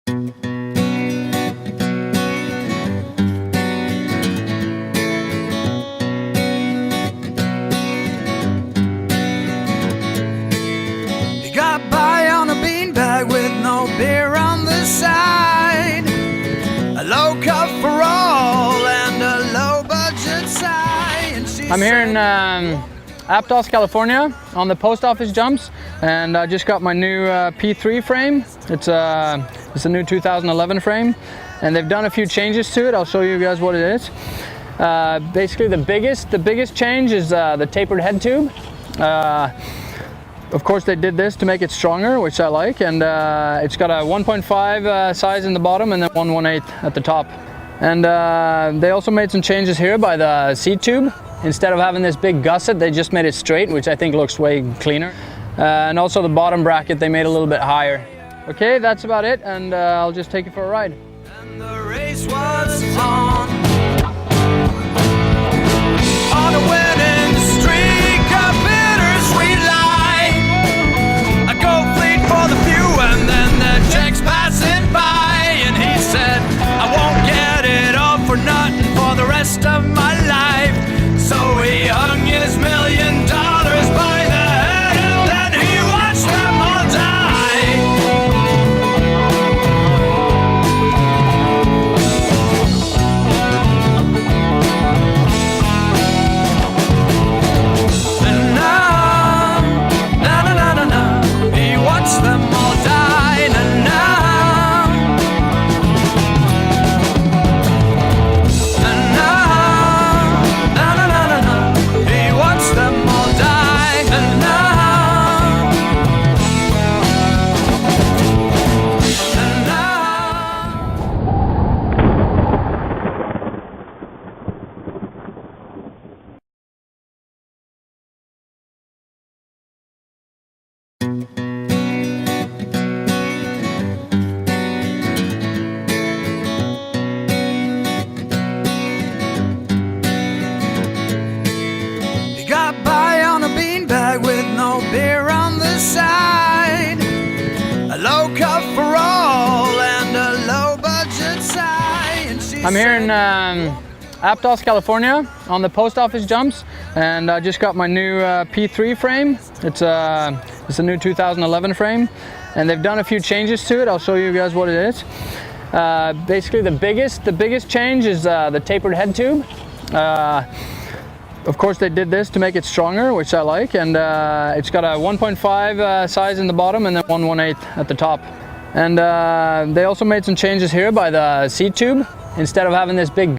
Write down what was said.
He got by on a beanbag with no beer on the side, a low cup for all and a low budget side. I'm here in Aptos, California on the post office jumps, and I just got my new P.3 frame. It's a new 2011 frame, and they've done a few changes to it. I'll show you guys what it is. Basically the biggest change is the tapered head tube. Of course they did this to make it stronger, which I like, and it's got a 1.5 size in the bottom and then 1/1/8 at the top. And they also made some changes here by the seat tube. Instead of having this big gusset, they just made it straight, which I think looks way cleaner. And also the bottom bracket they made a little bit higher. Okay, that's about it, and I'll just take you for a ride. And the race was on a winning streak, a bittersweet life. I go fleet for the few, and then the checks passing by, and he said, I won't get it all for nothing for the rest of my life. So he hung his $1 million by the head, and then he watched them all die. And now, na, he watched them all die. And now, he watched them all die. And now, he got by on a beanbag with no beer on the side, a low cup for all and a low budget side. And she I'm here in said, Aptos, California on the post office jumps, and I just got my new P.3 frame. It's a new 2011 frame, and they've done a few changes to it. I'll show you guys what it is. Basically the biggest change is the tapered head tube. Of course they did this to make it stronger, which I like, and it's got a 1.5 size in the bottom and then 1/1/8 at the top. And they also made some changes here by the seat tube. Instead of having this big